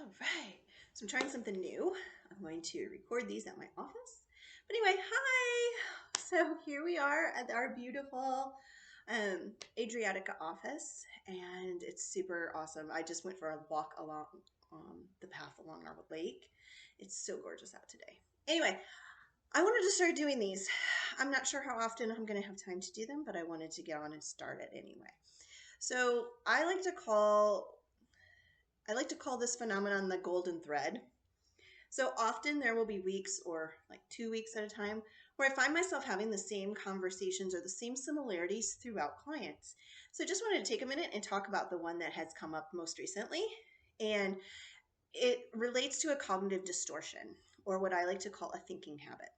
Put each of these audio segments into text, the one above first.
All right, so I'm trying something new. I'm going to record these at my office. But anyway, hi! So here we are at our beautiful Adriatica office, and it's super awesome. I just went for a walk along the path along our lake. It's so gorgeous out today. Anyway, I wanted to start doing these. I'm not sure how often I'm going to have time to do them, but I wanted to get on and start it anyway. So I like to call this phenomenon the golden thread. So often there will be weeks or like 2 weeks at a time where I find myself having the same conversations or the same similarities throughout clients. So I just wanted to take a minute and talk about the one that has come up most recently. And it relates to a cognitive distortion, or what I like to call a thinking habit.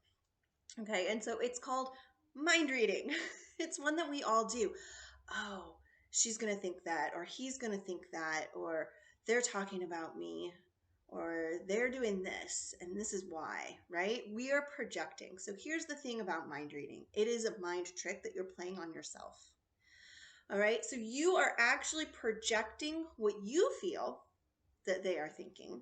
Okay, and so it's called mind reading. It's one that we all do. Oh, she's going to think that, or he's going to think that, or they're talking about me, or they're doing this, and this is why, right? We are projecting. So here's the thing about mind reading. It is a mind trick that you're playing on yourself. All right, so you are actually projecting what you feel that they are thinking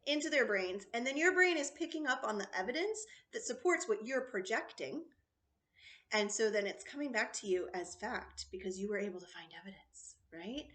into their brains, and then your brain is picking up on the evidence that supports what you're projecting. And so then it's coming back to you as fact because you were able to find evidence, right?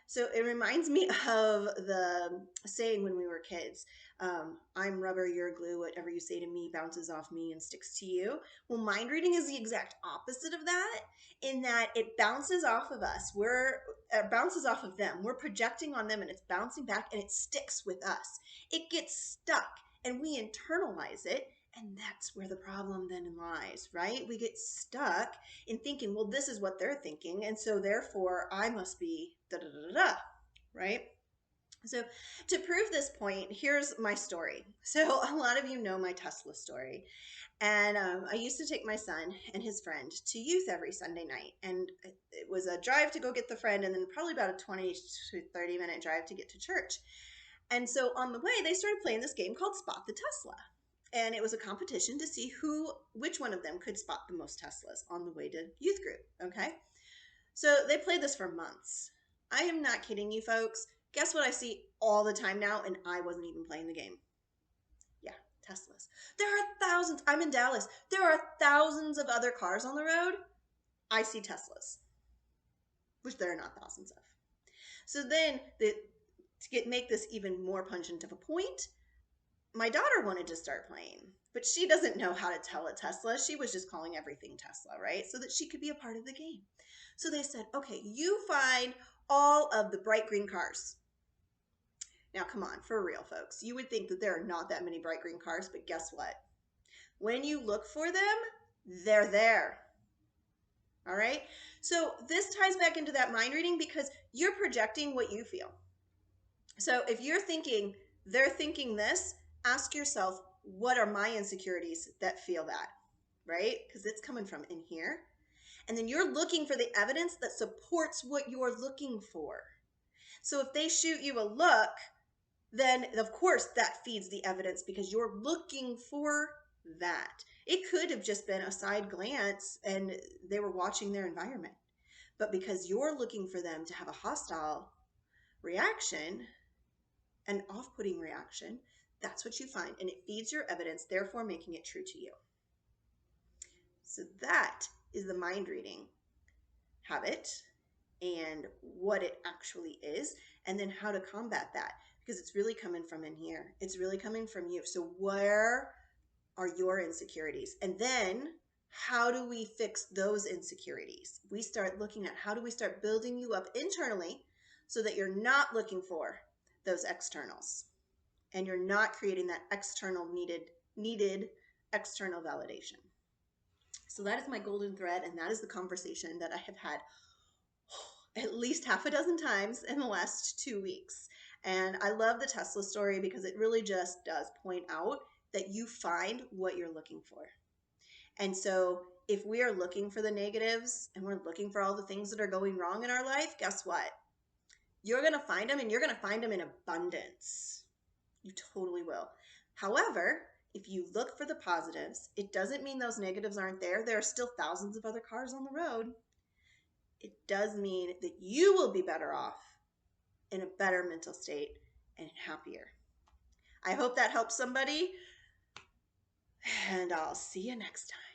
So it reminds me of the saying when we were kids, I'm rubber, you're glue, whatever you say to me bounces off me and sticks to you. Well, mind reading is the exact opposite of that, in that it bounces off of us. It bounces off of them. We're projecting on them and it's bouncing back and it sticks with us. It gets stuck and we internalize it. And that's where the problem then lies, right? We get stuck in thinking, well, this is what they're thinking. And so therefore I must be da da da da, right? So to prove this point, here's my story. So a lot of you know my Tesla story. And I used to take my son and his friend to youth every Sunday night. And it was a drive to go get the friend and then probably about a 20 to 30 minute drive to get to church. And so on the way, they started playing this game called Spot the Tesla. And it was a competition to see which one of them could spot the most Teslas on the way to youth group, okay? So they played this for months. I am not kidding you, folks. Guess what I see all the time now, and I wasn't even playing the game? Yeah, Teslas. There are thousands. I'm in Dallas. There are thousands of other cars on the road. I see Teslas, which there are not thousands of. So then, to make this even more pungent of a point, my daughter wanted to start playing, but she doesn't know how to tell a Tesla. She was just calling everything Tesla, right? So that she could be a part of the game. So they said, okay, you find all of the bright green cars. Now, come on, for real, folks. You would think that there are not that many bright green cars, but guess what? When you look for them, they're there. All right? So this ties back into that mind reading because you're projecting what you feel. So if you're thinking, they're thinking this, ask yourself, what are my insecurities that feel that, right? Because it's coming from in here. And then you're looking for the evidence that supports what you're looking for. So if they shoot you a look, then of course that feeds the evidence because you're looking for that. It could have just been a side glance and they were watching their environment. But because you're looking for them to have a hostile reaction, an off-putting reaction, that's what you find. And it feeds your evidence, therefore making it true to you. So that is the mind reading habit and what it actually is, and then how to combat that, because it's really coming from in here. It's really coming from you. So where are your insecurities? And then how do we fix those insecurities? We start looking at how do we start building you up internally so that you're not looking for those externals and you're not creating that external needed external validation. So that is my golden thread, and that is the conversation that I have had at least half a dozen times in the last 2 weeks. And I love the Tesla story because it really just does point out that you find what you're looking for. And so if we are looking for the negatives and we're looking for all the things that are going wrong in our life, guess what? You're going to find them, and you're going to find them in abundance. You totally will. However, if you look for the positives, it doesn't mean those negatives aren't there. There are still thousands of other cars on the road. It does mean that you will be better off in a better mental state and happier. I hope that helps somebody, and I'll see you next time.